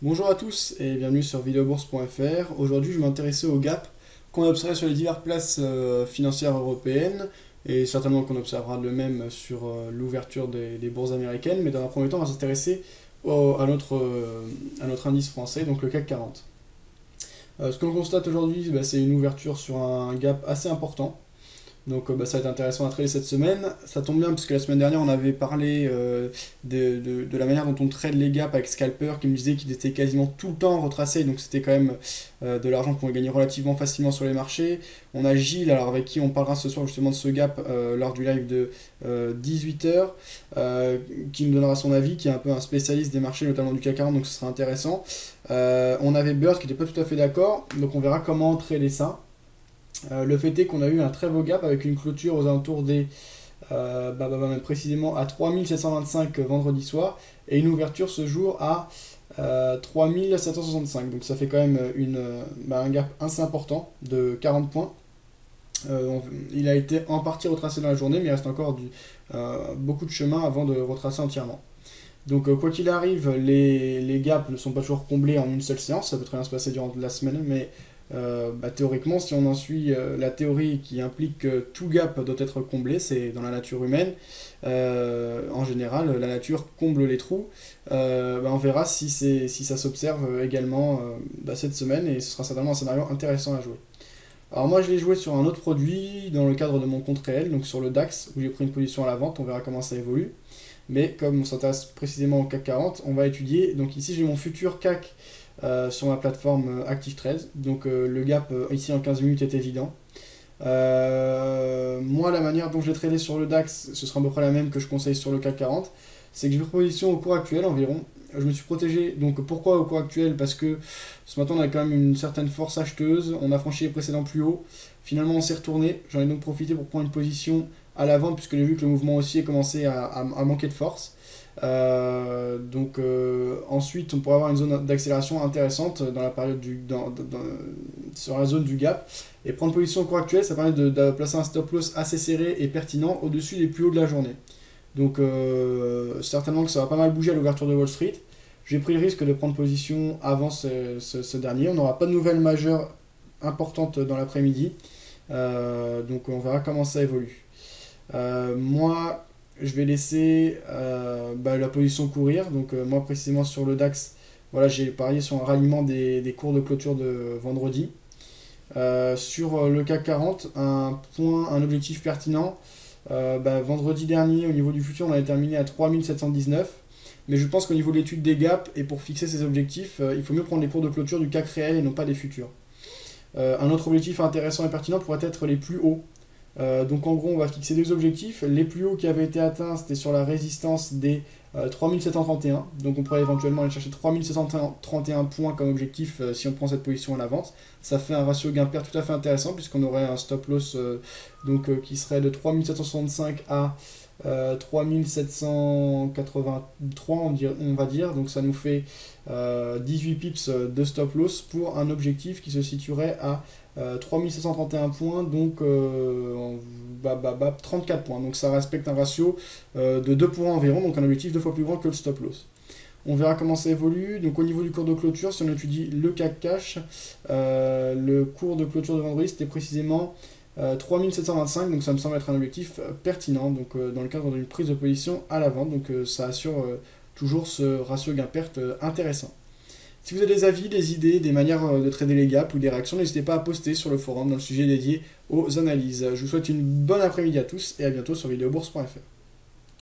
Bonjour à tous et bienvenue sur videobourse.fr. Aujourd'hui, je vais m'intéresser au gap qu'on a observé sur les diverses places financières européennes et certainement qu'on observera le même sur l'ouverture des bourses américaines. Mais dans un premier temps, on va s'intéresser à notre indice français, donc le CAC 40. Ce qu'on constate aujourd'hui, c'est une ouverture sur un gap assez important. Donc ça va être intéressant à trader cette semaine. Ça tombe bien puisque la semaine dernière on avait parlé de la manière dont on trade les gaps avec Scalper qui me disait qu'ils étaient quasiment tout le temps retracés, donc c'était quand même de l'argent qu'on gagner relativement facilement sur les marchés. On a Gilles, alors avec qui on parlera ce soir justement de ce gap lors du live de 18h, qui nous donnera son avis, qui est un peu un spécialiste des marchés, notamment du CAC 40, donc ce sera intéressant. On avait Bird qui n'était pas tout à fait d'accord, donc on verra comment trader ça. Le fait est qu'on a eu un très beau gap avec une clôture aux alentours des même précisément à 3725 vendredi soir et une ouverture ce jour à 3765. Donc ça fait quand même un gap assez important de 40 points. Il a été en partie retracé dans la journée, mais il reste encore beaucoup de chemin avant de retracer entièrement. Donc quoi qu'il arrive, les gaps ne sont pas toujours comblés en une seule séance, ça peut très bien se passer durant la semaine, mais théoriquement, si on en suit la théorie qui implique que tout gap doit être comblé, c'est dans la nature humaine, en général, la nature comble les trous. On verra si ça s'observe également cette semaine, et ce sera certainement un scénario intéressant à jouer. Alors moi je l'ai joué sur un autre produit dans le cadre de mon compte réel, donc sur le DAX, où j'ai pris une position à la vente, on verra comment ça évolue. Mais comme on s'intéresse précisément au CAC 40, on va étudier. Donc ici j'ai mon futur CAC sur ma plateforme ActiveTrade. Donc le gap ici en 15 minutes est évident. Moi la manière dont je l'ai tradé sur le DAX, ce sera à peu près la même que je conseille sur le CAC 40. C'est que je vais position au cours actuel environ. Je me suis protégé, donc pourquoi au cours actuel? Parce que ce matin on a quand même une certaine force acheteuse, on a franchi les précédents plus hauts, finalement on s'est retourné, j'en ai donc profité pour prendre une position à la vente puisque j'ai vu que le mouvement haussier commençait à manquer de force. Ensuite on pourrait avoir une zone d'accélération intéressante dans la période sur la zone du gap et prendre position au cours actuel, ça permet de placer un stop loss assez serré et pertinent au-dessus des plus hauts de la journée. Donc certainement que ça va pas mal bouger à l'ouverture de Wall Street. J'ai pris le risque de prendre position avant ce dernier. On n'aura pas de nouvelles majeures importantes dans l'après-midi. Donc on verra comment ça évolue. Moi, je vais laisser la position courir. Donc moi précisément sur le DAX, voilà, j'ai parié sur un ralliement des cours de clôture de vendredi. Sur le CAC 40, un objectif pertinent. Vendredi dernier, au niveau du futur, on avait terminé à 3719. Mais je pense qu'au niveau de l'étude des gaps et pour fixer ces objectifs, il faut mieux prendre les cours de clôture du CAC réel et non pas des futurs. Un autre objectif intéressant et pertinent pourrait être les plus hauts. Donc en gros, on va fixer deux objectifs. Les plus hauts qui avaient été atteints, c'était sur la résistance des 3731. Donc on pourrait éventuellement aller chercher 3731 points comme objectif si on prend cette position à la vente. Ça fait un ratio gain-perte tout à fait intéressant puisqu'on aurait un stop loss qui serait de 3765 à 3783 on va dire, donc ça nous fait 18 pips de stop loss pour un objectif qui se situerait à 3731 points, donc 34 points, donc ça respecte un ratio de 2 pour 1 environ, donc un objectif 2 fois plus grand que le stop loss. On verra comment ça évolue. Donc au niveau du cours de clôture, si on étudie le CAC Cash, le cours de clôture de vendredi c'était précisément 3725, donc ça me semble être un objectif pertinent donc, dans le cadre d'une prise de position à la vente. Donc ça assure toujours ce ratio gain-perte intéressant. Si vous avez des avis, des idées, des manières de trader les gaps ou des réactions, n'hésitez pas à poster sur le forum dans le sujet dédié aux analyses. Je vous souhaite une bonne après-midi à tous et à bientôt sur videobourse.fr.